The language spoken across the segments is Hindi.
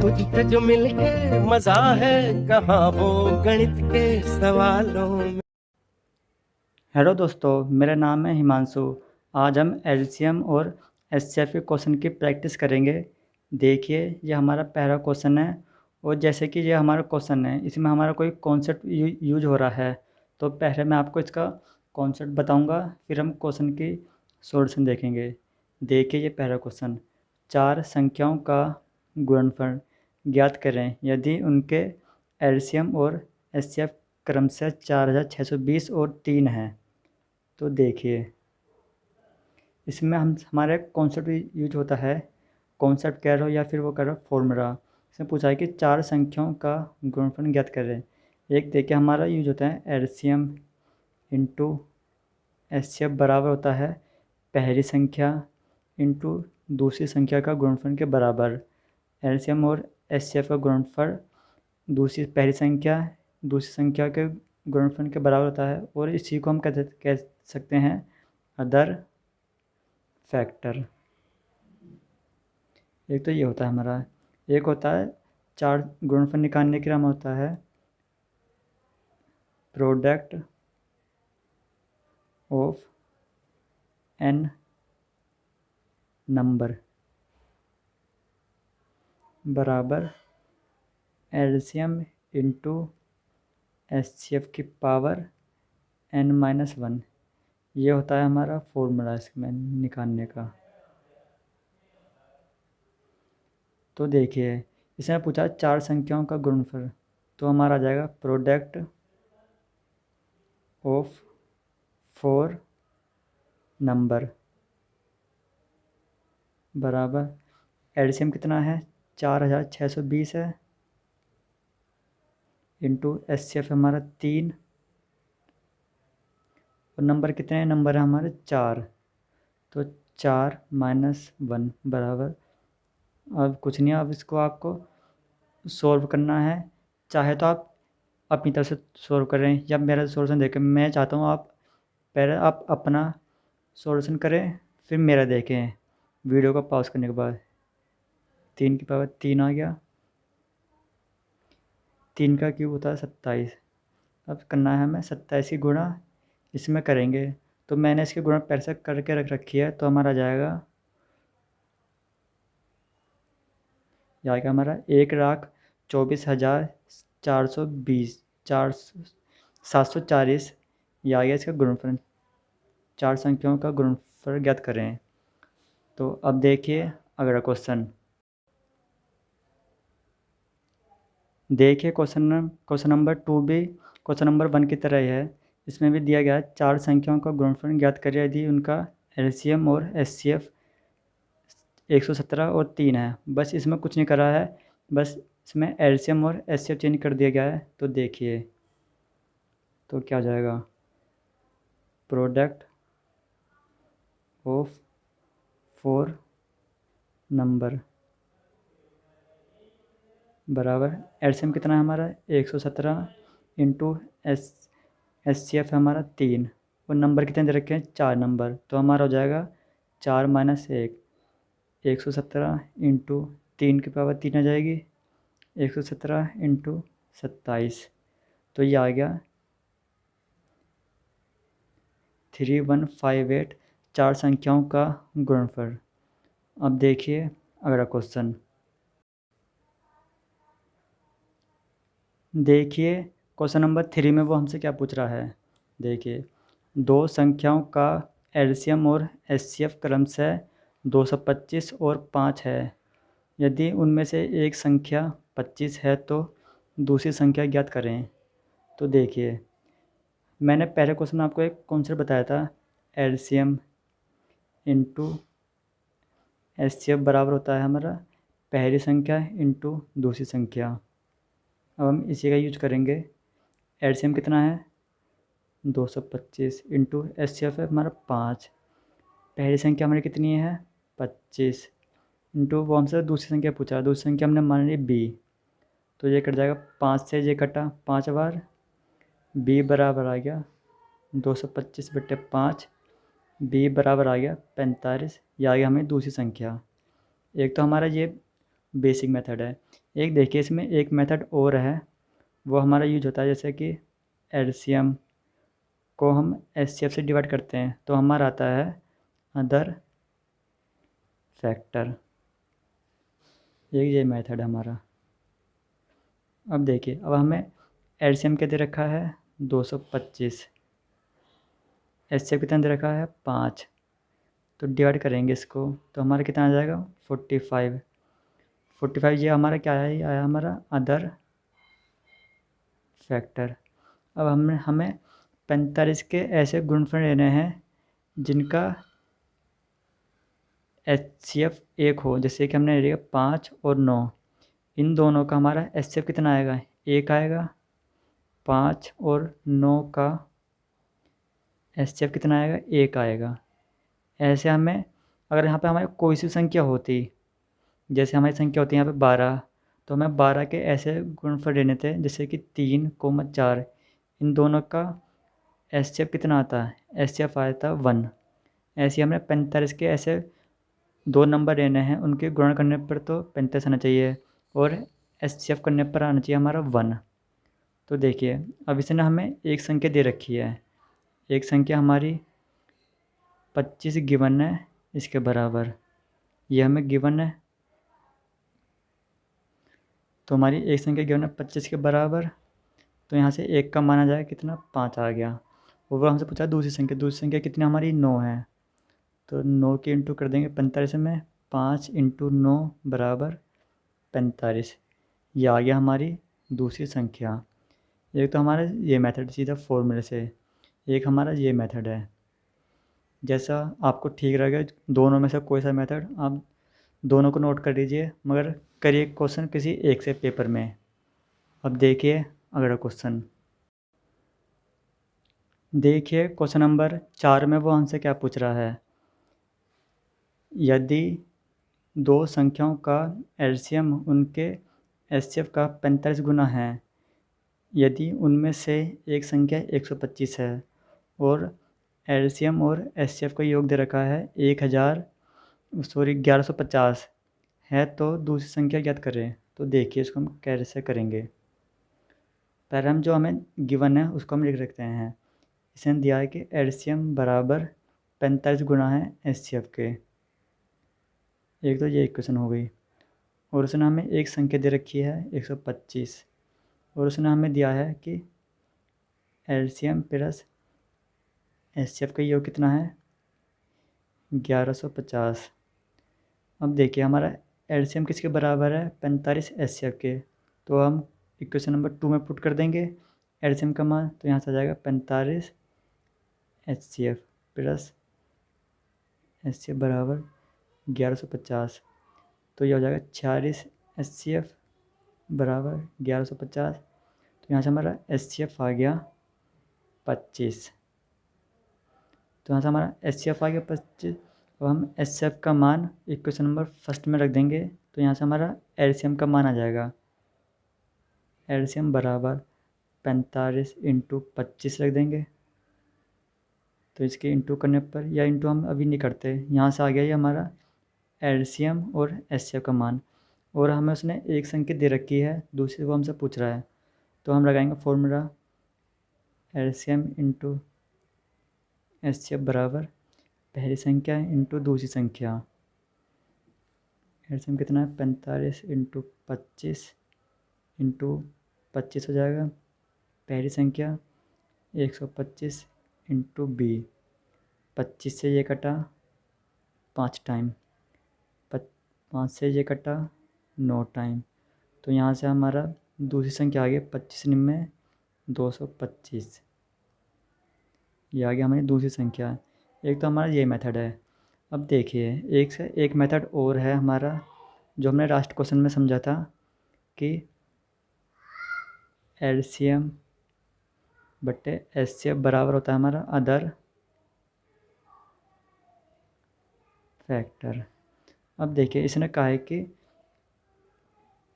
तुझसे जो मिलके मजा है कहाँ वो गणित के सवालों में। हेलो दोस्तों, मेरा नाम है हिमांशु। आज हम एलसीएम और एचसीएफ के क्वेश्चन की प्रैक्टिस करेंगे। देखिए, ये हमारा पहला क्वेश्चन है। और जैसे कि ये हमारा क्वेश्चन है, इसमें हमारा कोई कॉन्सेप्ट यूज हो रहा है। तो पहले मैं आपको इसका कॉन्सेप्ट बताऊंगा, फिर हम क्वेश्चन की सॉल्यूशन देखेंगे। देखिए, ये पहला क्वेश्चन, चार संख्याओं का गुणनफल ज्ञात करें यदि उनके एलसीएम और एचसीएफ क्रमशः 4620 और 3 हैं। तो देखिए, इसमें हम हमारे कॉन्सेप्ट यूज होता है। कॉन्सेप्ट कह रहे हो या फिर वो कह रहे हो फॉर्मूला। इसमें पूछा है कि चार संख्याओं का गुणनफल ज्ञात करें। एक देखिए, हमारा यूज होता है एलसीएम इंटू एचसीएफ बराबर होता है पहली संख्या इंटू दूसरी संख्या का गुणनफल के बराबर। एलसीएम और एचसीएफ का गुणनफल पहली संख्या दूसरी संख्या के गुणनफल के बराबर होता है, और इसी को हम कह सकते हैं अदर फैक्टर। एक तो ये होता है हमारा। एक होता है चार गुणनफल निकालने के लिए हम होता है प्रोडक्ट ऑफ एन नंबर बराबर एलसीएम इंटू एचसीएफ की पावर n-1। ये होता है हमारा फॉर्मूला इसमें निकालने का। तो देखिए, इसमें पूछा चार संख्याओं का गुणनफल, तो हमारा आ जाएगा प्रोडक्ट ऑफ फोर नंबर बराबर एलसीएम कितना है 4620 है इंटू एचसीएफ हमारा 3, और नंबर कितने हैं, नंबर है हमारे 4। तो 4-1 बराबर, अब कुछ नहीं, अब इसको आपको सॉल्व करना है। चाहे तो आप अपनी तरफ से सॉल्व करें या मेरा सॉल्यूशन देखें। मैं चाहता हूँ आप पहले आप अपना सॉल्यूशन करें, फिर मेरा देखें वीडियो को पॉज करने के बाद। 3 की पावर 3 आ गया। 3 का क्यूब होता है 27। अब करना है हमें 27 की गुणा इसमें करेंगे। तो मैंने इसकी गुणा पहले से करके रख रखी है, तो हमारा जाएगा हमारा 1,24,420 740। यह आ गया इसका गुणनफल। चार संख्याओं का गुणनफल ज्ञात करें। तो अब देखिए अगला क्वेश्चन। देखिए, क्वेश्चन नंबर 2 भी क्वेश्चन नंबर 1 की तरह ही है। इसमें भी दिया गया है चार संख्याओं का गुणनफल ज्ञात करें यदि उनका एलसीएम और एचसीएफ 117 और 3 है। बस इसमें कुछ नहीं करा है, बस इसमें एलसीएम और एचसीएफ चेंज कर दिया गया है। तो देखिए, तो क्या हो जाएगा, प्रोडक्ट ऑफ फोर नंबर बराबर एलसीएम कितना है हमारा 117 इंटू एचसीएफ है हमारा 3, और नंबर कितने दे रखे हैं 4 नंबर। तो हमारा हो जाएगा 4-1 117 इंटू 3 की पावर 3 आ जाएगी 117 इंटू 27। तो ये आ गया 3158 चार संख्याओं का गुणनफल। अब देखिए अगला क्वेश्चन। देखिए, क्वेश्चन नंबर 3 में वो हमसे क्या पूछ रहा है। देखिए, दो संख्याओं का एलसीएम और एचसीएफ क्रमशः 225 और 5 है। यदि उनमें से एक संख्या 25 है तो दूसरी संख्या ज्ञात करें। तो देखिए, मैंने पहले क्वेश्चन में आपको एक कॉन्सेप्ट बताया था, एलसीएम इंटू एचसीएफ बराबर होता है हमारा पहली संख्या इंटू दूसरी संख्या। अब हम इसी का यूज करेंगे। एलसीएम कितना है 225 इंटू एचसीएफ है हमारा 5। पहली संख्या हमारी कितनी है 25 इंटू वो हमसे दूसरी संख्या पूछा, दूसरी संख्या हमने मान ली बी। तो ये कट जाएगा 5 से ये कटा 5 बार, बी बराबर आ गया 225/5। बी बराबर आ गया 45। ये आ गया हमें दूसरी संख्या। एक तो हमारा ये बेसिक मेथड है। एक देखिए इसमें एक मेथड और है, वो हमारा यूज होता है जैसे कि एलसीएम को हम एचसीएफ से डिवाइड करते हैं तो हमारा आता है अदर फैक्टर। एक ये मेथड है हमारा। अब देखिए, अब हमें एलसीएम क्या दे रखा है 225, एचसीएफ कितना दे रखा है 5, तो डिवाइड करेंगे इसको तो हमारा कितना आ जाएगा 45। 45 ये हमारा क्या है, ये आया हमारा अदर फैक्टर। अब हमें 45 के ऐसे गुणनफल लेने हैं जिनका एचसीएफ 1 हो, जैसे कि हमने लिया 5 और 9, इन दोनों का हमारा एचसीएफ कितना आएगा 1 आएगा। 5 और 9 का एचसीएफ कितना आएगा 1 आएगा। ऐसे हमें अगर यहाँ पे हमारी कोई सी संख्या होती, जैसे हमारी संख्या होती है यहाँ पे 12, तो हमें 12 के ऐसे गुणनफल लेने थे जैसे कि 3, 4, इन दोनों का एचसीएफ कितना आता है, एचसीएफ आया था 1। ऐसे ही हमने 45 के ऐसे 2 नंबर लेने हैं, उनके गुणन करने पर तो 45 आना चाहिए और एचसीएफ करने पर आना चाहिए हमारा 1। तो देखिए अब इसने हमें एक संख्या दे रखी है, एक संख्या हमारी 25 गिवन है इसके बराबर, ये हमें गिवन है। तो हमारी एक संख्या गिवन है 25 के बराबर, तो यहाँ से 1 का मान आ जाएगा कितना 5 आ गया। और वो हमसे पूछा दूसरी संख्या कितनी हमारी 9 है, तो 9 के इंटू कर देंगे 45 में, 5 इंटू 9 बराबर 45। ये आ गया हमारी दूसरी संख्या। एक तो हमारा ये मेथड सीधा फॉर्मूले से, एक हमारा ये मेथड है। जैसा आपको ठीक रहेगा दोनों में से कोई सा मेथड आप दोनों को नोट कर लीजिए, मगर करिए क्वेश्चन किसी एक से पेपर में। अब देखिए अगला क्वेश्चन, देखिए क्वेश्चन नंबर 4 में वो हमसे क्या पूछ रहा है। यदि दो संख्याओं का एलसीएम उनके एचसीएफ का 45 गुना है, यदि उनमें से एक संख्या 125 है और एलसीएम और एचसीएफ का योग दे रखा है 1150 है, तो दूसरी संख्या ज्ञात करें। तो देखिए इसको हम कैसे करेंगे। पहले हम जो हमें गिवन है उसको हम लिख रखते हैं। इसने दिया है कि एलसीएम बराबर 45 गुना है एचसीएफ के। एक तो ये इक्वेशन हो गई, और उसने हमें एक संख्या दे रखी है 125, और उसने हमें दिया है कि एलसीएम प्लस एचसीएफ का योग कितना है 1150। अब देखिए हमारा एलसीएम किसके बराबर है 45 एचसीएफ के, तो हम इक्वेशन नंबर 2 में पुट कर देंगे एलसीएम का मान, तो यहाँ से आ जाएगा 45 एचसीएफ प्लस एचसीएफ बराबर 1150, तो ये हो जाएगा 46 एचसीएफ बराबर 1150। तो यहाँ से हमारा एचसीएफ आ गया 25, तो यहाँ से हमारा एचसीएफ आ गया 25। अब हम एचसीएफ का मान इक्वेशन नंबर फर्स्ट में रख देंगे, तो यहाँ से हमारा एलसीएम का मान आ जाएगा, एलसीएम बराबर 45 इंटू 25 रख देंगे। तो इसके इंटू करने पर, या इंटू हम अभी नहीं करते, यहाँ से आ गया ये हमारा एलसीएम और एचसीएफ का मान, और हमें उसने एक संख्या दे रखी है, दूसरी वो हमसे पूछ रहा है, तो हम लगाएंगे फॉर्मूला एलसीएम इंटू एचसीएफ बराबर पहली संख्या इंटू दूसरी संख्या। एलसीएम कितना है 45 इंटू 25 इंटू 25 हो जाएगा, पहली संख्या 125 इंटू बी, 25 से ये कटा 5 टाइम, 5 से ये कटा 9 टाइम, तो यहाँ से हमारा दूसरी संख्या आ गई 25 निम्न 225। ये आ गया हमारी दूसरी संख्या। एक तो हमारा ये मेथड है। अब देखिए एक से एक मेथड और है हमारा, जो हमने लास्ट क्वेश्चन में समझा था कि एलसीएम बट्टे एचसीएफ बराबर होता है हमारा अदर फैक्टर। अब देखिए इसने कहा है कि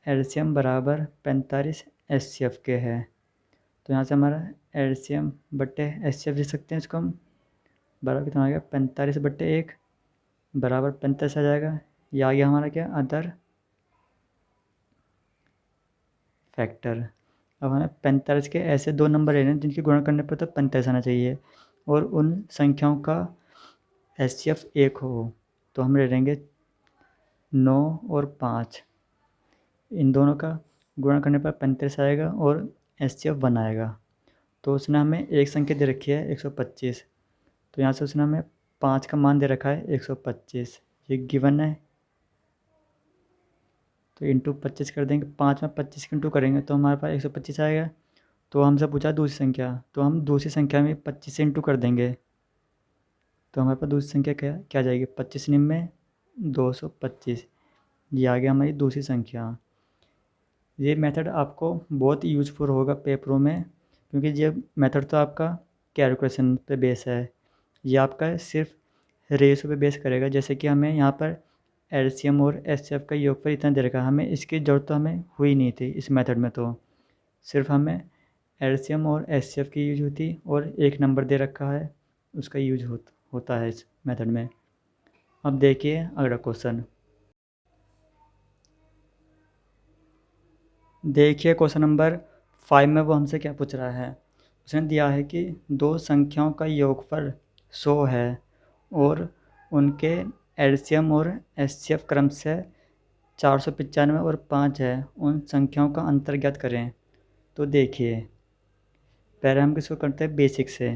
एलसीएम बराबर 45 एचसीएफ के है, तो यहाँ से हमारा एलसीएम बट्टे एचसीएफ लिख सकते हैं इसको हम, बराबर कितना आ गया 45 बट्टे 1 बराबर 45 आ जाएगा। ये आ गया हमारा क्या अदर फैक्टर। अब हमें 45 के ऐसे 2 नंबर लेने हैं जिनकी गुणा करने पर तो 45 आना चाहिए और उन संख्याओं का एचसीएफ 1 हो। तो हम ले लेंगे 9 और 5, इन दोनों का गुणा करने पर 45 आएगा और एचसीएफ 1 आएगा। तो उसने हमें एक संख्या दे रखी है 125, तो यहाँ से उसने हमें 5 का मान दे रखा है 125, ये गिवन है। तो इंटू 25 कर देंगे, 5 में 25 इंटू करेंगे तो हमारे पास 125 आएगा। तो हमसे पूछा दूसरी संख्या, तो हम दूसरी संख्या में 25 से इंटू कर देंगे, तो हमारे पास दूसरी संख्या क्या क्या जाएगी, 25 निन्यानवे 225, ये आ गया हमारी दूसरी संख्या। ये मेथड आपको बहुत यूज़फुल होगा पेपरों में, क्योंकि ये मेथड तो आपका कैलकुलेशन पे बेस है, ये आपका सिर्फ रेशो पे बेस करेगा। जैसे कि हमें यहाँ पर एलसीएम और एचसीएफ का योगफल इतना दे रखा है, हमें इसकी ज़रूरत तो हमें हुई नहीं थी इस मेथड में, तो सिर्फ हमें एलसीएम और एचसीएफ की यूज होती और एक नंबर दे रखा है उसका यूज होता है इस मेथड में। अब देखिए अगला क्वेश्चन। देखिए क्वेश्चन नंबर 5 में वो हमसे क्या पूछ रहा है। उसने दिया है कि दो संख्याओं का योगफल 100 है और उनके एलसीएम और एचसीएफ क्रमशः 495 और 5 है, उन संख्याओं का अंतर ज्ञात करें। तो देखिए पहले हम किसको करते हैं बेसिक से।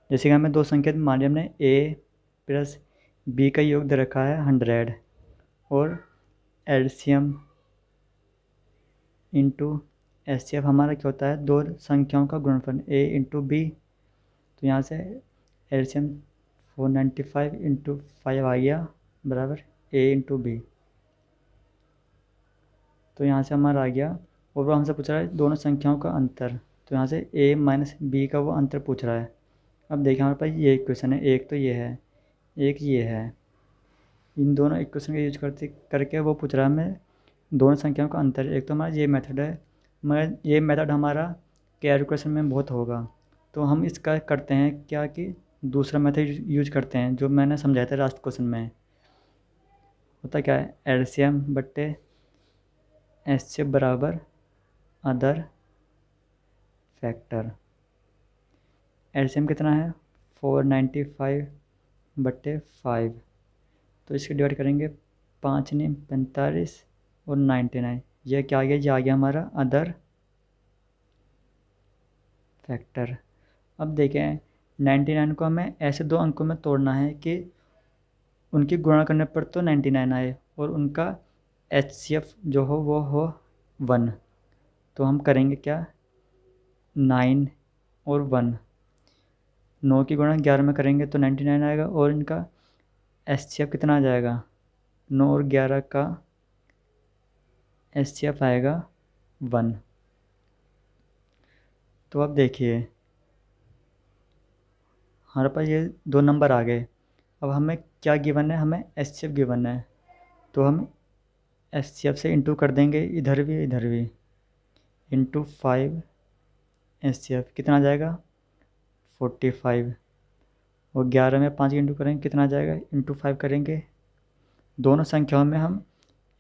जैसे कि हमें दो संख्या मान लिया हमने ए प्लस बी का योग दे रखा है 100 और एलसीएम इंटू एचसीएफ हमारा क्या होता है, दो संख्याओं का गुणनफल ए इंटू बी। तो यहाँ से एलसीएम 495 इंटू 5 आ गया बराबर ए इंटू बी। तो यहाँ से हमारा आ गया, और वो हमसे पूछ रहा है दोनों संख्याओं का अंतर, तो यहाँ से ए माइनस बी का वो अंतर पूछ रहा है। अब देखिए हमारे पास ये इक्वेशन है, एक तो ये है एक ये है, इन दोनों इक्वेशन का यूज करके वो पूछ रहा है हमें दोनों संख्याओं का अंतर। एक तो हमारा ये मेथड है, मगर ये मेथड हमारा कैलकुलेशन में बहुत होगा, तो हम इसका करते हैं क्या कि दूसरा मेथड यूज करते हैं जो मैंने समझाया था लास्ट क्वेश्चन में। होता क्या है, एलसीएम बट्टे एचसीएफ बराबर अदर फैक्टर। एलसीएम कितना है 495 बट्टे 5, तो इसके डिवाइड करेंगे 5 ने 45 और 99, यह क्या आ गया, ये आ गया हमारा अदर फैक्टर। अब देखें 99 को हमें ऐसे दो अंकों में तोड़ना है कि उनकी गुणा करने पर तो 99 आए और उनका एचसीएफ जो हो वो हो 1। तो हम करेंगे क्या, 9 और 1, 9 की गुणा 11 में करेंगे तो 99 आएगा और इनका एचसीएफ कितना आ जाएगा, 9 और 11 का एचसीएफ आएगा 1। तो अब देखिए हमारे पास ये दो नंबर आ गए। अब हमें क्या गिवन है, हमें एचसीएफ गिवन है, तो हम एचसीएफ से इंटू कर देंगे इधर भी इंटू 5, एचसीएफ कितना आ जाएगा 45, और 11 में 5 इंटू करेंगे कितना आ जाएगा, इंटू 5 करेंगे। दोनों संख्याओं में हम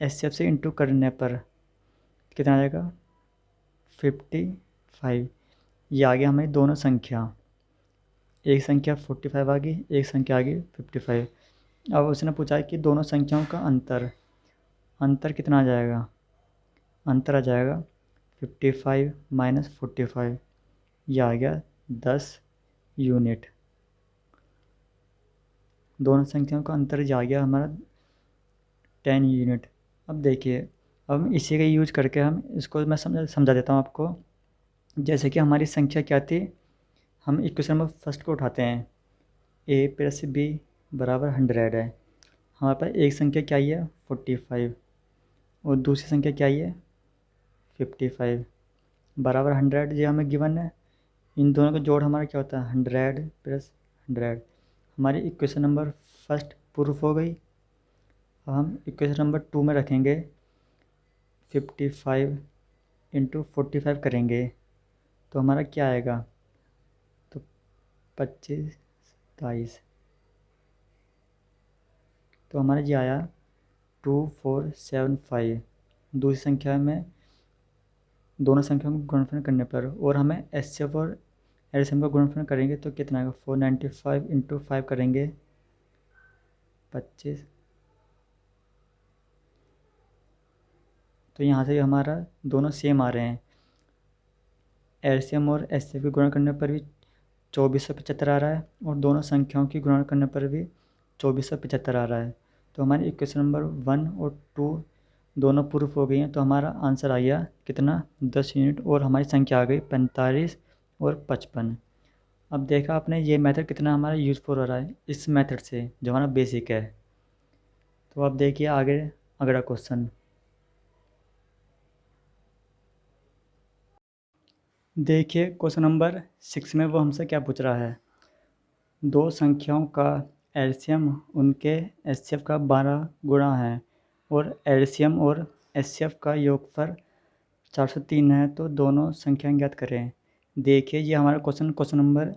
एचसीएफ से इंटू करने पर कितना आ जाएगा 55। ये आ गया हमारी दोनों संख्या, एक संख्या 45 आ गई, एक संख्या आ गई 55। अब उसने पूछा है कि दोनों संख्याओं का अंतर कितना आ जाएगा, अंतर आ जाएगा 55 माइनस 45, ये आ गया 10 यूनिट। दोनों संख्याओं का अंतर जा गया हमारा 10 यूनिट। अब देखिए अब हम इसी का यूज करके हम इसको मैं समझा देता हूँ आपको। जैसे कि हमारी संख्या क्या थी, हम इक्वेशन नंबर फर्स्ट को उठाते हैं, ए प्लस बी बराबर 100 है। हमारे पास एक संख्या क्या आई है 45 और दूसरी संख्या क्या आई है 55 बराबर 100, ये हमें गिवन है। इन दोनों का जोड़ हमारा क्या होता है 100 प्लस 100। हमारी इक्वेशन नंबर फर्स्ट प्रूफ हो गई। अब हम इक्वेशन नंबर 2 में रखेंगे 55 इंटू 45 करेंगे तो हमारा क्या आएगा, तो 25 27, तो हमारा ये आया 2475। दूसरी संख्या में दोनों संख्याओं को गुणनफल करने पर, और हमें एचसीएफ और एलसीएम का गुणनफल करेंगे तो कितना आएगा, 495 इंटू 5 करेंगे 25। तो यहाँ से हमारा दोनों सेम आ रहे हैं। एलसीएम और एचसीएफ के गुणा करने पर भी 2475 आ रहा है, और दोनों संख्याओं की गुणा करने पर भी 2475 आ रहा है। तो हमारे इक्वेशन नंबर 1 और 2 दोनों प्रूफ हो गई हैं। तो हमारा आंसर आ गया कितना, 10 यूनिट, और हमारी संख्या आ गई 45 और 55। अब देखा आपने ये मेथड कितना हमारा यूज़फुल हो रहा है इस मेथड से, जो हमारा बेसिक है। तो अब देखिए आगे अगला क्वेश्चन। देखिए क्वेश्चन नंबर 6 में वो हमसे क्या पूछ रहा है। दो संख्याओं का एलसीएम उनके एचसीएफ का 12 गुणा है, और एलसीएम और एचसीएफ का योगफल 403 है, तो दोनों संख्याएं ज्ञात करें। देखिए ये हमारा क्वेश्चन नंबर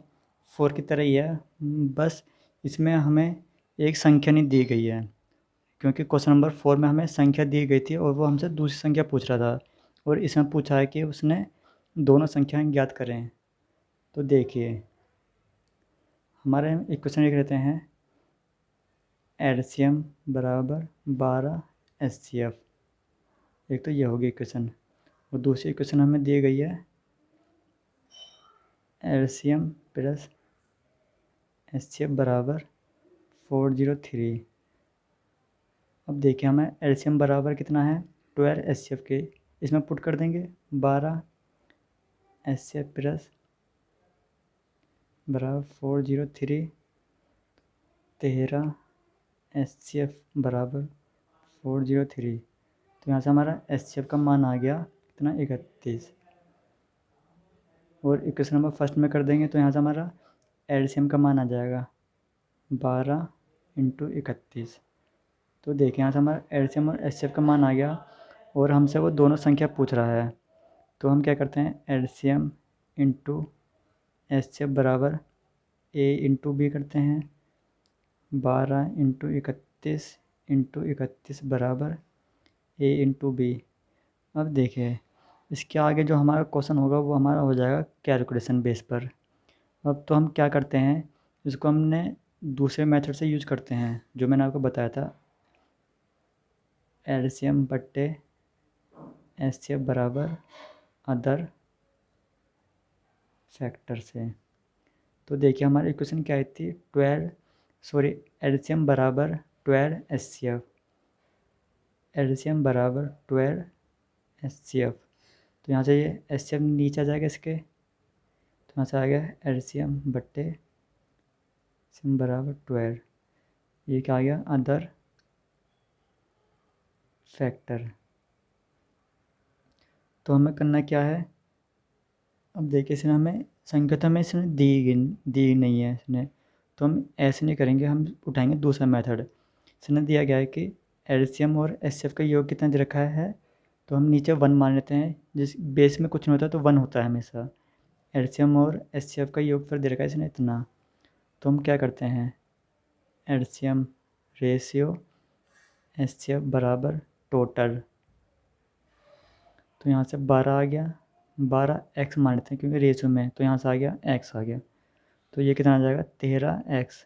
4 की तरह ही है, बस इसमें हमें एक संख्या नहीं दी गई है, क्योंकि क्वेश्चन नंबर 4 में हमें संख्या दी गई थी और वो हमसे दूसरी संख्या पूछ रहा था, और इसमें पूछा है कि उसने दोनों संख्याएं ज्ञात करें। तो देखिए हमारे इक्वेशन लिख लेते हैं, एलसीएम बराबर 12 एचसीएफ। एक तो ये होगी इक्वेशन, और दूसरी इक्वेशन हमें दी गई है एलसीएम प्लस एचसीएफ बराबर 403। अब देखिए हमें एलसीएम बराबर कितना है, 12 एचसीएफ के, इसमें पुट कर देंगे 12 एचसीएफ प्लस बराबर 403, 13 एचसीएफ बराबर 403। तो यहाँ से हमारा एचसीएफ का मान आ गया कितना, 31। और इक्वेशन नंबर फर्स्ट में कर देंगे तो यहाँ से हमारा एलसीएम का मान आ जाएगा 12 इंटू 31। तो देखिए यहाँ से हमारा एलसीएम और एचसीएफ का मान आ गया, और हमसे वो दोनों संख्या पूछ रहा है। तो हम क्या करते हैं, एलसीएम इंटू एचसीएफ बराबर ए इंटू बी करते हैं, 12 इंटू 31 इंटू 31 बराबर ए इंटू बी। अब देखिए इसके आगे जो हमारा क्वेश्चन होगा वो हमारा हो जाएगा कैलकुलेशन बेस पर। अब तो हम क्या करते हैं, इसको हमने दूसरे मेथड से यूज करते हैं जो मैंने आपको बताया था, एलसीएम बट्टे एचसीएफ बराबर अदर फैक्टर से। तो देखिए हमारी इक्वेशन क्या आई थी, एलसीएम बराबर 12 एचसीएफ, एलसीएम बराबर 12 एचसीएफ। तो यहाँ से ये एचसीएफ नीचे आ जाएगा इसके, तो यहाँ से आ गया एलसीएम बट्टे एचसीएम बराबर 12। ये क्या आ गया, अदर फैक्टर। तो हमें करना क्या है, अब देखिए इसने हमें संख्या तो हमें इसने दी नहीं है इसने, तो हम ऐसे नहीं करेंगे, हम उठाएंगे दूसरा मेथड। इसने दिया गया है कि एलसीएम और एचसीएफ का योग कितना दे रखा है, तो हम नीचे 1 मान लेते हैं, जिस बेस में कुछ नहीं होता तो 1 होता है हमेशा। एलसीएम और एचसीएफ का योग फिर दे रखा है इसने इतना, तो हम क्या करते हैं, एलसीएम रेशियो एचसीएफ बराबर टोटल। तो यहाँ से 12 आ गया, 12 एक्स मान लेते हैं क्योंकि रेशियो में, तो यहाँ से आ गया एक्स आ गया। तो ये कितना आ जाएगा, 13 एक्स।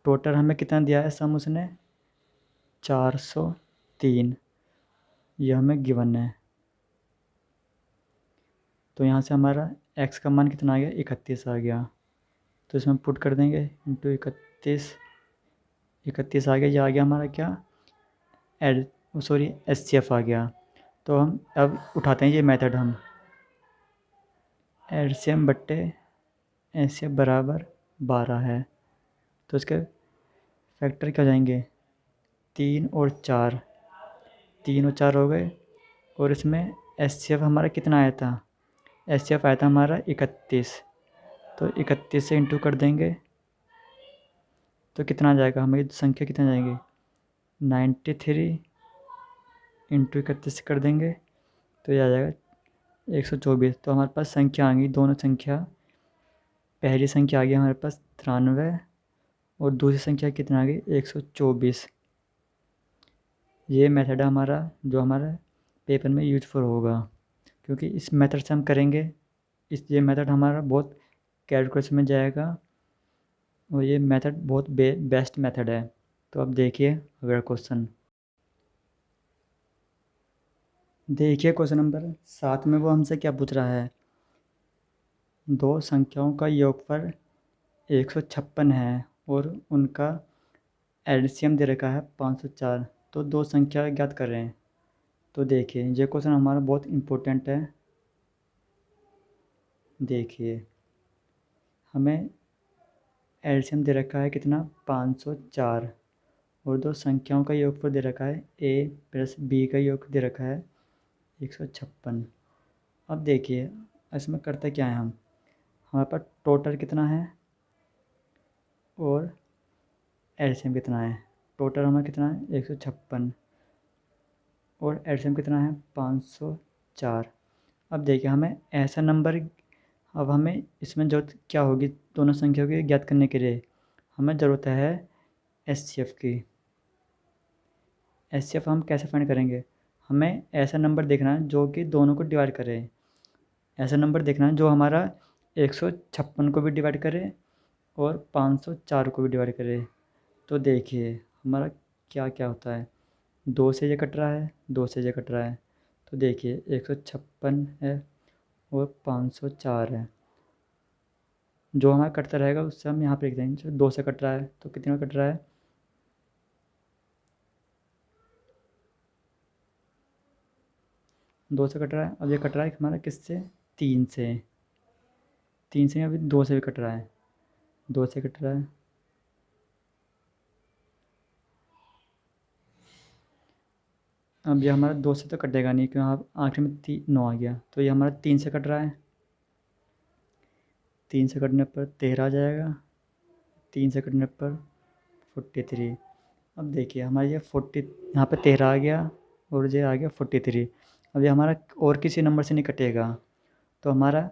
टोटल हमें कितना दिया है सम उसने, 403, ये हमें गिवन है। तो यहाँ से हमारा एक्स का मान कितना आ गया, 31 आ गया। तो इसमें पुट कर देंगे इंटू 31, 31 आ गया। ये आ गया हमारा क्या, एचसीएफ आ गया। तो हम अब उठाते हैं ये मेथड, हम एलसीएम बट्टे एचसीएफ बराबर 12 है, तो इसके फैक्टर क्या हो जाएंगे, 3 और 4, 3 और 4 हो गए। और इसमें एचसीएफ हमारा कितना आया था, एचसीएफ आया था हमारा 31, तो 31 से इंटू कर देंगे तो कितना आ जाएगा, हमें संख्या कितना जाएंगे, 93 इंटू 31 कर देंगे तो ये आ जाएगा 124। तो हमारे पास संख्या आ गई, दोनों संख्या, पहली संख्या आ गई हमारे पास 93, और दूसरी संख्या कितना आ गई, 124। ये मेथड है हमारा जो हमारा पेपर में यूजफुल होगा, क्योंकि इस मेथड से हम करेंगे, ये मेथड हमारा बहुत कैलकुलेशन में जाएगा और ये मेथड बहुत बेस्ट मेथड है। तो अब देखिए अगला क्वेश्चन। देखिए क्वेश्चन नंबर 7 में वो हमसे क्या पूछ रहा है। दो संख्याओं का योगफल 156 है और उनका एलसीएम दे रखा है 504। तो दो संख्या ज्ञात कर रहे हैं। तो देखिए ये क्वेश्चन हमारा बहुत इम्पोर्टेंट है। देखिए हमें एलसीएम दे रखा है कितना, 504, और दो संख्याओं का योगफल दे रखा है a प्लस b का योग दे रखा है 156। अब देखिए इसमें करते क्या है, हम हमारे पास टोटल कितना है और एलसीएम कितना है। टोटल हमारा कितना है 156 और एलसीएम कितना है 504। अब देखिए हमें ऐसा नंबर, अब हमें इसमें ज़रूरत क्या होगी, दोनों संख्याओं की ज्ञात करने के लिए हमें ज़रूरत है एचसीएफ की। एचसीएफ हम कैसे फाइंड करेंगे, हमें ऐसा नंबर देखना है जो कि दोनों को डिवाइड करे। ऐसा नंबर देखना है जो हमारा 156 को भी डिवाइड करे और 504 को भी डिवाइड करे। तो देखिए हमारा क्या क्या होता है, 2 से ये कट रहा है, 2 से ये कट रहा है। तो देखिए 156 है और 504 है। जो हमारा कटता रहेगा उससे हम यहाँ पे लिख देंगे। 2 से कट रहा है तो कितने में कट रहा है, 2 से कट रहा है। अब ये कट रहा है हमारा किससे, 3 से। 3 से अभी 2 से भी कट रहा है, 2 से कट रहा है। अब ये हमारा 2 से तो कटेगा नहीं क्योंकि आप आखिर में 9 आ गया। तो ये हमारा 3 से कट रहा है, 3 से कटने पर 13 आ जाएगा, 3 से कटने पर 43। अब देखिए हमारा ये 40, यहाँ पे 13 आ गया और ये आ गया 43। अब ये हमारा और किसी नंबर से नहीं कटेगा। तो हमारा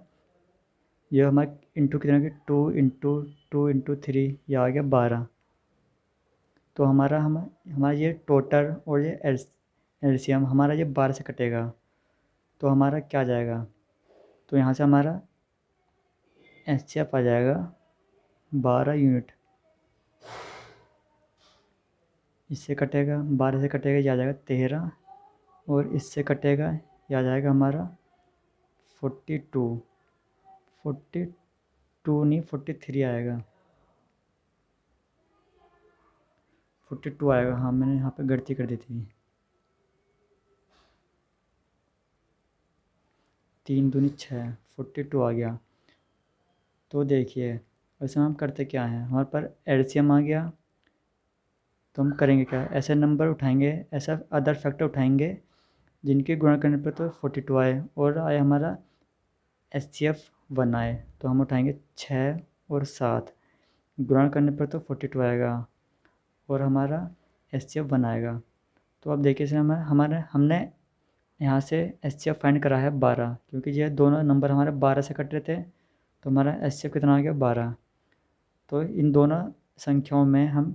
ये हमारा इंटू कितना गया, 2 इंटू 3, ये आ गया 12। तो हमारा ये टोटल और ये एलसीएम हमारा ये 12 से कटेगा। तो हमारा क्या आ जाएगा, तो यहाँ से हमारा एचसीएफ आ जाएगा 12 यूनिट। इससे कटेगा 12 से कटेगा, ये आ जाएगा 13, और इससे कटेगा ये आ जाएगा हमारा 42। 42 नहीं 43 आएगा, 42 आएगा। हाँ मैंने यहाँ पे गलती कर दी थी। 3 दूनी 6, 42 आ गया। तो देखिए वैसे हम करते क्या हैं, हमारे पर एलसीएम आ गया। तो हम करेंगे क्या, ऐसे नंबर उठाएंगे, ऐसा अदर फैक्टर उठाएंगे जिनके गुणा करने पर तो 42 आए और आए हमारा एचसीएफ 1 आए। तो हम उठाएंगे 6 और 7, गुणा करने पर तो 42 आएगा और हमारा एचसीएफ 1 आएगा। तो अब देखिए इसे हमने यहाँ से एचसीएफ फाइंड करा है 12, क्योंकि ये दोनों नंबर हमारे 12 से कट रहे थे। तो हमारा एचसीएफ कितना आ गया 12। तो इन दोनों संख्याओं में हम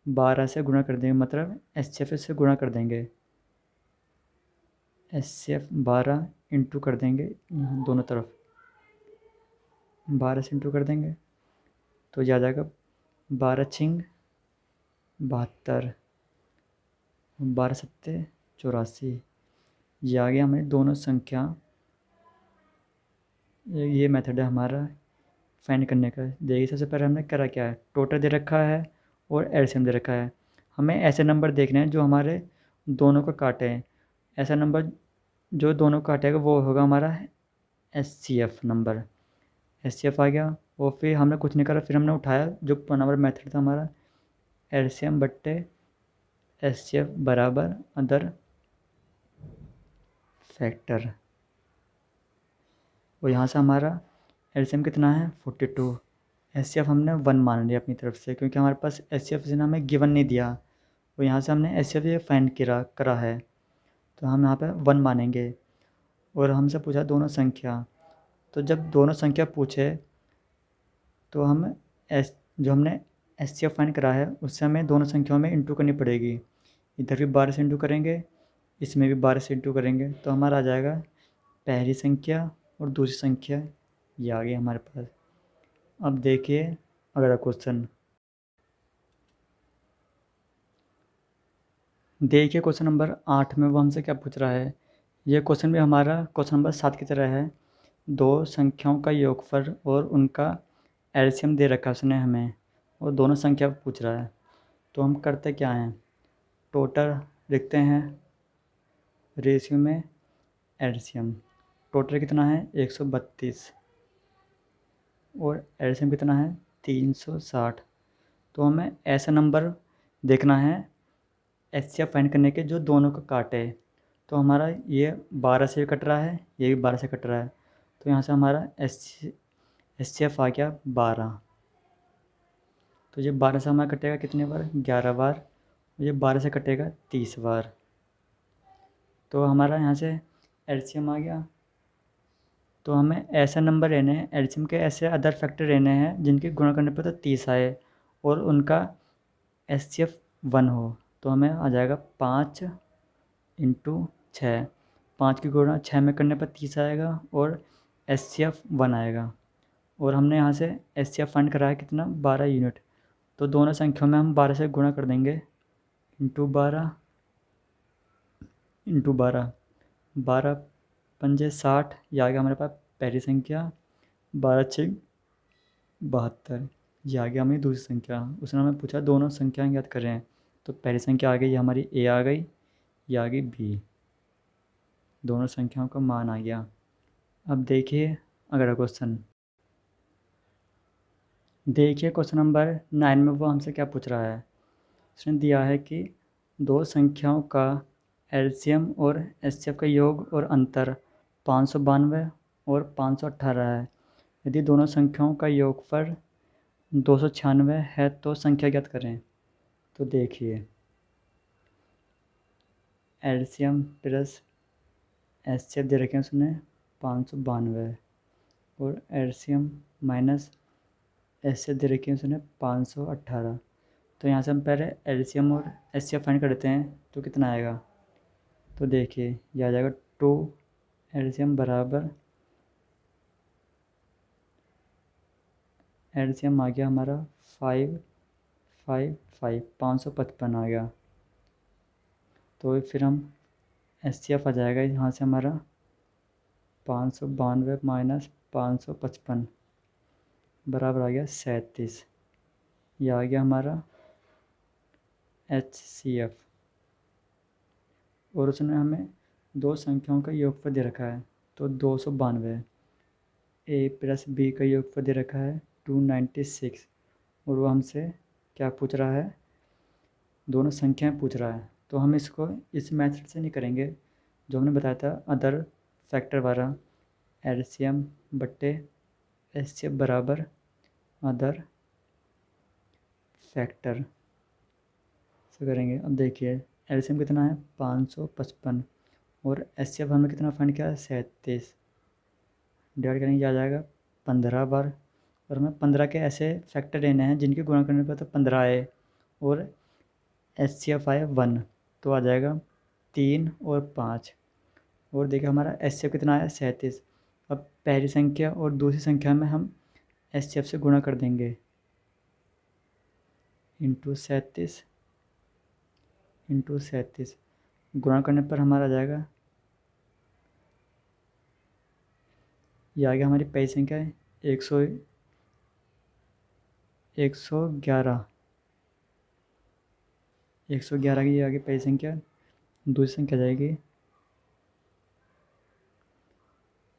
12 से गुणा कर देंगे, मतलब एचसीएफ से गुणा कर देंगे। एचसीएफ 12 इंटू कर देंगे दोनों तरफ, 12 से इंटू कर देंगे तो ये आ जाएगा 12 छिंग 72, 12 सत्ते 84। ये आ गया हमें दोनों संख्या। ये मेथड है हमारा फाइंड करने का। देखिए सबसे पहले हमने करा क्या है, टोटल दे रखा है और एलसीएम दे रखा है। हमें ऐसे नंबर देखने हैं जो हमारे दोनों को काटे हैं। ऐसा नंबर जो दोनों को काटेगा वो होगा हमारा एचसीएफ नंबर। एचसीएफ आ गया और फिर हमने कुछ नहीं करा, फिर हमने उठाया जो नंबर मेथड था हमारा, एलसीएम बट्टे एचसीएफ बराबर अदर फैक्टर। और यहाँ से हमारा एलसीएम कितना है 42। एचसीएफ हमने 1 मान लिया अपनी तरफ से, क्योंकि हमारे पास एचसीएफ ने हमें गिवन नहीं दिया। और यहाँ से हमने एचसीएफ ये फाइंड करा है, तो हम यहाँ पे 1 मानेंगे। और हमसे पूछा दोनों संख्या, तो जब दोनों संख्या पूछे तो हम जो हमने एचसीएफ फाइंड करा है उससे हमें दोनों संख्याओं में इंटू करनी पड़ेगी। इधर भी 12 से इंटू करेंगे, इसमें भी 12 से इंटू करेंगे, तो हमारा आ जाएगा पहली संख्या और दूसरी संख्या ये आ गई हमारे पास। अब देखिए अगला क्वेश्चन। देखिए क्वेश्चन नंबर 8 में वो हमसे क्या पूछ रहा है। ये क्वेश्चन भी हमारा क्वेश्चन नंबर 7 की तरह है। दो संख्याओं का योगफल और उनका एलसीएम दे रखा है उसने हमें, और दोनों संख्या पूछ रहा है। तो हम करते क्या हैं, टोटल लिखते हैं, रेशियो में एलसीएम। टोटल कितना है 132 और एलसीएम कितना है 360। तो हमें ऐसा नंबर देखना है एचसीएफ फाइंड करने के जो दोनों को काटे। तो हमारा ये 12 से कट रहा है, ये भी 12 से कट रहा है, तो यहाँ से हमारा एचसीएफ आ गया 12। तो ये 12 से हमारा कटेगा कितने बार, 11 बार। ये 12 से कटेगा 30 बार। तो हमारा यहाँ से एलसीएम आ गया। तो हमें ऐसा नंबर लेने हैं, एलसीएम के ऐसे अदर फैक्टर लेने हैं जिनके गुणा करने पर तो 30 आए और उनका एचसीएफ 1 हो। तो हमें आ जाएगा 5 इंटू 6। 5 की गुणा 6 में करने पर 30 आएगा और एचसीएफ 1 आएगा। और हमने यहाँ से एचसीएफ फाइंड कराया कितना, 12 यूनिट। तो दोनों संख्याओं में हम 12 से गुणा कर देंगे, इंटू 12 इंटू 12, 12 पंजे 60, ये आ गया हमारे पास पहली संख्या। 12 छः 72, ये आ गया हमारी दूसरी संख्या। उसने हमें पूछा दोनों संख्याएं ज्ञात करें। तो पहली संख्या आ गई, ये हमारी ए आ गई, ये आ गई बी। दोनों संख्याओं का मान आ गया। अब देखिए अगला क्वेश्चन। देखिए क्वेश्चन नंबर 9 में वो हमसे क्या पूछ रहा है। उसने दिया है कि दो संख्याओं का एलसीएम और एचसीएफ का योग और अंतर 592 और 518 है। यदि दोनों संख्याओं का योगफल 296 है तो संख्या ज्ञात करें। तो देखिए एलसीएम प्लस एचसीएफ दे रखे हैं उसने 592 और एलसीएम माइनस एचसीएफ दे रखी है उसने 518। तो यहाँ से हम पहले एलसीएम और एचसीएफ फाइंड करते हैं तो कितना आएगा। तो देखिए ये आ जाएगा 2 एलसीएम बराबर, एलसीएम आ गया हमारा 555, 555 आ गया। तो फिर हम एचसीएफ आ जाएगा यहाँ से हमारा 592 माइनस 555 बराबर आ गया 37। यह आ गया हमारा एचसीएफ। और उसने हमें दो संख्याओं का योगफल दे रखा है तो 292। ए प्लस बी का योगफल दे रखा है 296। और वो हमसे क्या पूछ रहा है, दोनों संख्याएं पूछ रहा है। तो हम इसको इस मेथड से नहीं करेंगे जो हमने बताया था अदर फैक्टर वाला, एलसीएम बट्टे एचसीएफ बराबर अदर फैक्टर से करेंगे। अब देखिए एलसीएम कितना है 555 और एचसीएफ हमने कितना फाइंड किया 37। डिवाइड करेंगे आ जाएगा 15 बार। और हमें 15 के ऐसे फैक्टर लेने हैं जिनके गुणा करने पर तो 15 आए और एचसीएफ आए 1। तो आ जाएगा 3 और 5। और देखिए हमारा एचसीएफ कितना आया 37। अब पहली संख्या और दूसरी संख्या में हम एचसीएफ से गुणा कर देंगे, इंटू 37 इंटू 37। गुणा करने पर हमारा आ जाएगा, ये आ गया हमारी पहली संख्या है 111, 111 की आगे पहली संख्या। दूसरी संख्या जाएगी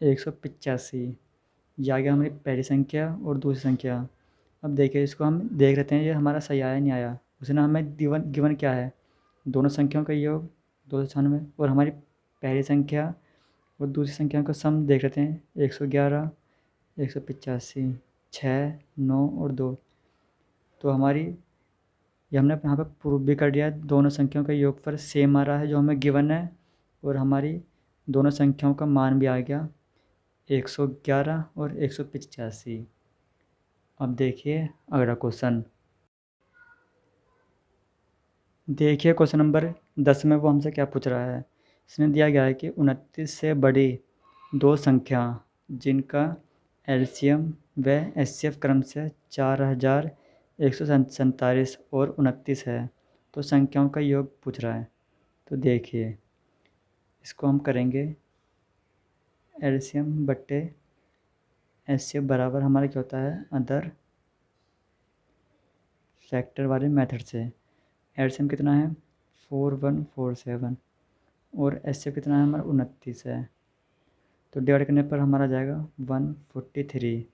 185। ये आ गया हमारी पहली संख्या और दूसरी संख्या। अब देखिए इसको हम देख लेते हैं ये हमारा सही आया नहीं आया। उसने हमें गिवन क्या है, दोनों संख्याओं का योग 296 और हमारी पहली संख्या और दूसरी संख्या का सम देख लेते हैं 111, 185, 6, 9 और 2। तो हमारी ये हमने यहाँ पर प्रूव भी कर दिया है, दोनों संख्याओं का योगफल सेम आ रहा है जो हमें गिवन है। और हमारी दोनों संख्याओं का मान भी आ गया 111 और 185। अब देखिए अगला क्वेश्चन। देखिए क्वेश्चन नंबर 10 में वो हमसे क्या पूछ रहा है। इसने दिया गया है कि 29 से बड़ी दो संख्या जिनका एलसीएम व एचसीएफ क्रमशः 4147 और 29 है। तो संख्याओं का योग पूछ रहा है। तो देखिए, इसको हम करेंगे एलसीएम बट्टे एचसीएफ बराबर हमारा क्या होता है, अदर फैक्टर वाले मेथड से। एलसीएम कितना है 4147 और एचसीएफ कितना है हमारा 29 है। तो डिवाइड करने पर हमारा जाएगा 143।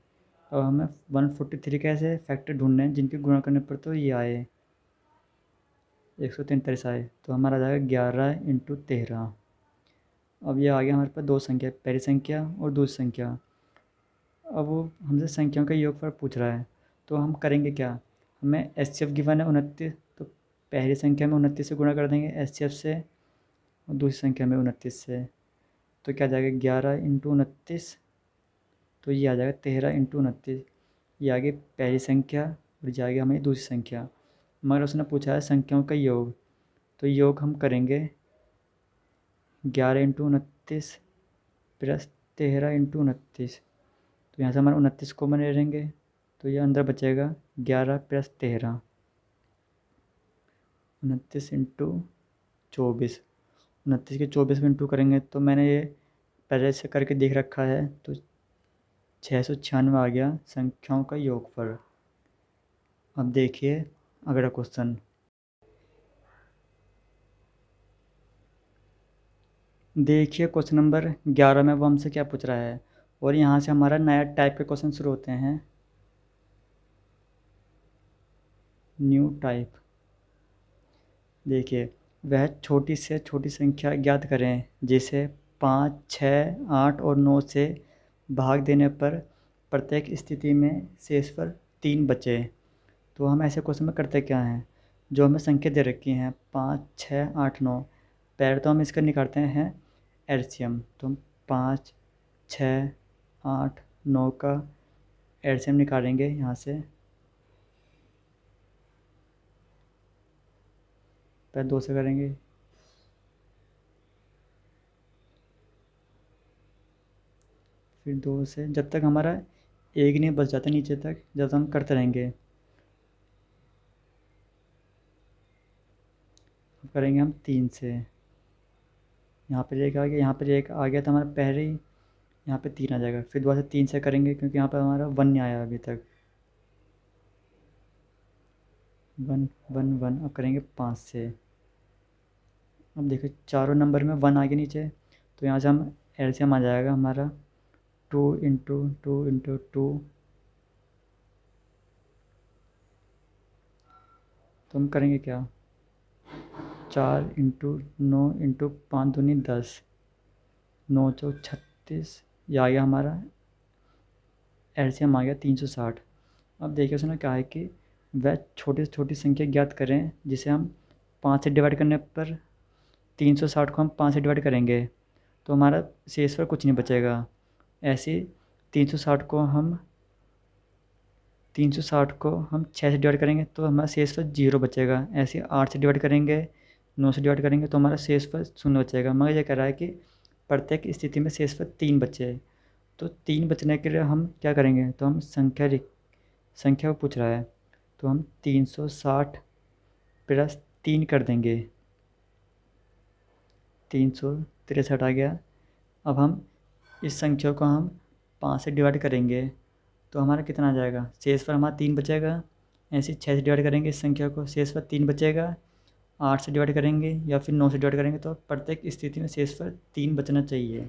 अब हमें 143 कैसे फैक्टर ढूंढने हैं जिनके गुणा करने पर तो ये आए 143 आए। तो हमारा जाएगा 11 × 13। अब ये आ गया हमारे पास दो संख्या, पहली संख्या और दूसरी संख्या। अब वो हमसे संख्याओं का योगफल पूछ रहा है, तो हम करेंगे क्या, हमें एचसीएफ गिवन है 29, तो पहली संख्या में 29 से गुणा कर देंगे एचसीएफ से और दूसरी संख्या में 29 से। तो क्या जाएगा 11 × 29, तो ये आ जाएगा 13 × 29। ये आ गई पहली संख्या और ये आ गई हमारी दूसरी संख्या। मगर उसने पूछा है संख्याओं का योग, तो योग हम करेंगे 11 × 29 प्लस 13 × 29। तो यहाँ से हमारा 29 कॉमन ले लेंगे, तो ये अंदर बचेगा 11 + 13, 29 × 24। 29 के 24 में इंटू करेंगे तो मैंने ये पहले से करके देख रखा है, तो 696 आ गया संख्याओं का योगफल। अब देखिए अगला क्वेश्चन। देखिए क्वेश्चन नंबर 11 में वो हमसे क्या पूछ रहा है, और यहाँ से हमारा नया टाइप के क्वेश्चन शुरू होते हैं, न्यू टाइप। देखिए, वह छोटी से छोटी संख्या ज्ञात करें जिसे 5, 6, 8 और 9 से भाग देने पर प्रत्येक स्थिति में शेषफल 3 बचे। तो हम ऐसे क्वेश्चन में करते क्या हैं, जो हमें संख्या दे रखी हैं 5, 6, 8, 9, पहले तो हम इसका निकालते हैं एलसीएम। तो हम 5, 6, 8, 9 का एलसीएम निकालेंगे यहाँ से। पहले 2 से करेंगे, फिर 2 से, जब तक हमारा एक नहीं बच जाता नीचे तक, जब हम करते रहेंगे। अब करेंगे हम 3 से, यहाँ पे एक आ गया, यहाँ पे एक आ गया, तो हमारा पहले ही यहाँ पे 3 आ जाएगा। फिर दोबारा से 3 से करेंगे क्योंकि यहाँ पर हमारा 1 नहीं आया अभी तक, 1 1 1। अब करेंगे 5 से। अब देखिए चारों नंबर में 1 आ गया नीचे, तो यहाँ से हम एलसीएम आ जाएगा हमारा 2 × 2 × 2। तो हम करेंगे क्या, 4 × 9 × 5 दूनी 10, 9 चौक 36। ये आ गया हमारा एलसीएम आ गया 360। अब देखिए उसने कहा है कि वह छोटी से छोटी संख्या ज्ञात करें जिसे हम 5 से डिवाइड करने पर 360 को हम 5 से डिवाइड करेंगे तो हमारा शेषफल कुछ नहीं बचेगा। ऐसे 360 को हम 6 से डिवाइड करेंगे तो हमारा शेषफल 0 बचेगा। ऐसे 8 से डिवाइड करेंगे, 9 से डिवाइड करेंगे तो हमारा शेषफल 0 बचेगा। मगर ये कह रहा है कि प्रत्येक स्थिति में शेषफल 3 बचे, तो 3 बचने के लिए हम क्या करेंगे, तो हम संख्या को पूछ रहा है, तो हम 360 + 3 कर देंगे, 363 आ गया। अब हम इस संख्या को हम 5 से डिवाइड करेंगे तो हमारा कितना आ जाएगा, शेषफल हमारा 3 बचेगा। ऐसे 6 से डिवाइड करेंगे इस संख्या को, शेषफल 3 बचेगा। 8 से डिवाइड करेंगे या फिर 9 से डिवाइड करेंगे तो प्रत्येक स्थिति में शेषफल 3 बचना चाहिए।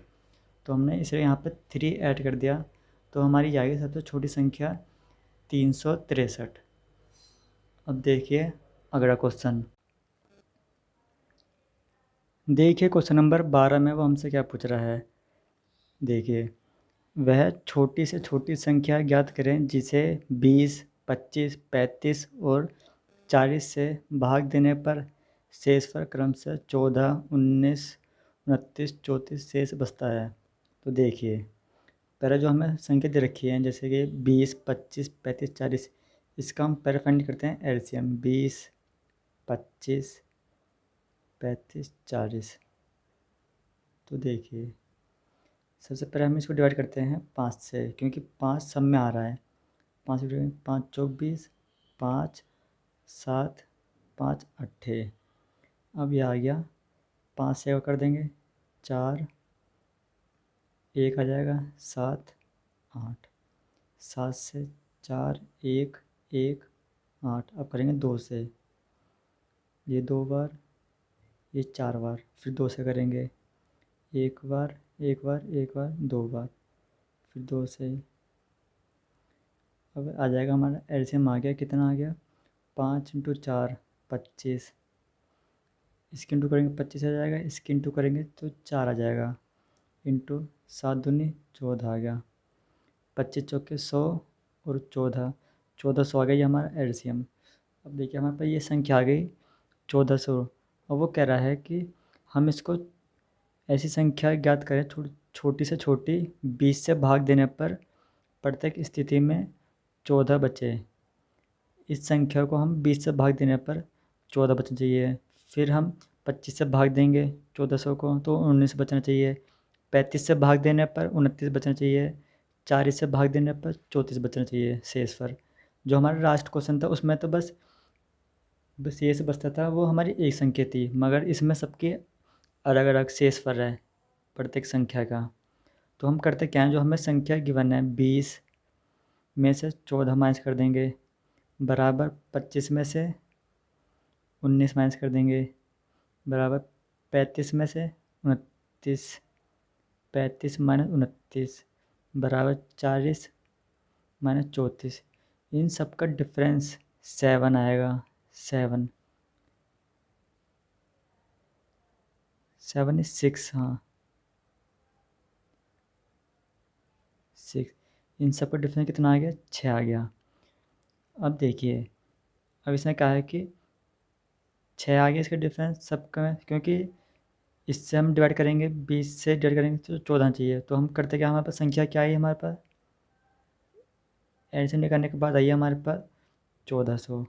तो हमने इसे यहाँ पर 3 ऐड कर दिया, तो हमारी आएगी सबसे छोटी संख्या 363। अब देखिए अगला क्वेश्चन। देखिए क्वेश्चन नंबर 12 में वो हमसे क्या पूछ रहा है। देखिए, वह छोटी से छोटी संख्या ज्ञात करें जिसे 20, 25, 35 और 40 से भाग देने पर शेषफल क्रमशः 14, 19, 29, 34 शेष बचता है। तो देखिए पहले जो हमें संख्या दे रखी है जैसे कि 20, 25, 35, 40, इसका हम पहले फाइंड करते हैं एलसीएम। 20, 25, 35, 40। तो देखिए सबसे पहले हम इसको डिवाइड करते हैं 5 से, क्योंकि 5 सब में आ रहा है। 5 चौक 20, 5 7 5 8। अब ये आ गया, 5 से कर देंगे 4, 1 आ जाएगा 7 8। 7 से 4 1 1 8। अब करेंगे 2 से, ये 2 बार, ये 4 बार, फिर 2 से करेंगे 1 बार 1 बार 1 बार 2 बार, फिर 2 से। अब आ जाएगा हमारा एलसीएम आ गया, कितना आ गया 5 × 4 25। इसके इंटू करेंगे 25 आ जाएगा, इसके इंटू करेंगे तो 4 आ जाएगा, इंटू 7 दूनी 14 आ गया। 25 चौके 100 और 1400 आ गया ये हमारा एलसीएम। अब देखिए हमारे पास ये संख्या आ गई 1400। और वो कह रहा है कि हम इसको ऐसी संख्या ज्ञात करें छोटी से छोटी 20 से भाग देने पर प्रत्येक स्थिति में 14 बचे। इस संख्या को हम 20 से भाग देने पर 14 बचना चाहिए। फिर हम 25 से भाग देंगे 1400 को तो 19 बचना चाहिए। 35 से भाग देने पर 29 बचना चाहिए। 40 से भाग देने पर 34 बचना चाहिए शेष पर। जो हमारा लास्ट क्वेश्चन था उसमें तो बस शेष बचता था, वो हमारी एक संख्या थी, मगर इसमें सबके अलग अलग शेष पर है प्रत्येक संख्या का। तो हम करते क्या हैं, जो हमें संख्या गिवन है 20 में से 14 माइनस कर देंगे, बराबर 25 में से 19 माइनस कर देंगे, बराबर 35 में से 29, 35 माइनस 29 बराबर 40 माइनस 34। इन सब का डिफरेंस 7 आएगा। 7 7 इज 6, हाँ 6। इन सब का डिफरेंस कितना आ गया 6 आ गया। अब देखिए, अब इसने कहा है कि 6 आ गया इसका डिफरेंस सबका, क्योंकि इससे हम डिवाइड करेंगे 20 से डिवाइड करेंगे तो 14 चाहिए। तो हम करते क्या, हमारे पास संख्या क्या आई हमारे पास, एडिशन करने के बाद आई है हमारे पास 1400।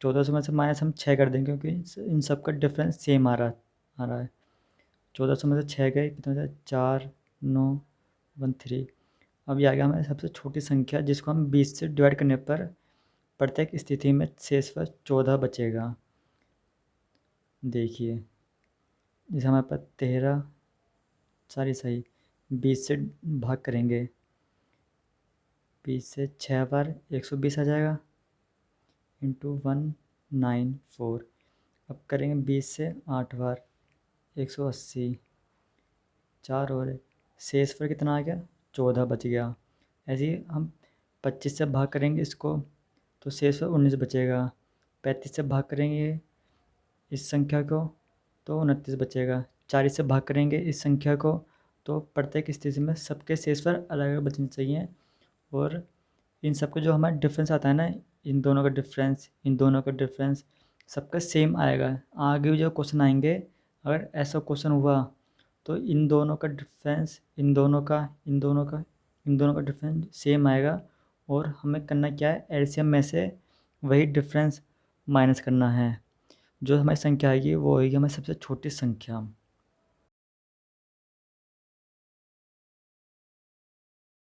1400 में से माइनस हम 6 कर देंगे, क्योंकि इन सब का डिफरेंस सेम आ रहा है। 1400 में से 6 गए, कितना बचा 4 9 1 3। अब ये आ गया हमारी सबसे छोटी संख्या, जिसको हम 20 से डिवाइड करने पर प्रत्येक स्थिति में शेष पर 14 बचेगा। देखिए जैसे हमारे पास 13, सही 20 से भाग करेंगे, 20 से 6 बार 120 आ जाएगा, इंटू 194। अब करेंगे 20 से 8 बार 180, 4 और शेष पर कितना आ गया 14 बच गया। ऐसे ही हम 25 से भाग करेंगे इसको तो शेष पर 19 बचेगा। 35 से भाग करेंगे इस संख्या को तो 29 बचेगा। 40 से भाग करेंगे इस संख्या को तो प्रत्येक स्थिति में सबके शेष पर अलग अलग बचने चाहिए। और इन सबका जो हमारा डिफरेंस आता है ना, इन दोनों का डिफरेंस, इन दोनों का डिफरेंस सबका सेम आएगा। आगे भी जो क्वेश्चन आएंगे, अगर ऐसा क्वेश्चन हुआ तो इन दोनों का डिफरेंस, इन दोनों का डिफरेंस सेम आएगा। और हमें करना क्या है, एलसीएम में से वही डिफरेंस माइनस करना है। जो हमारी संख्या आएगी वो होगी हमारी सबसे छोटी संख्या।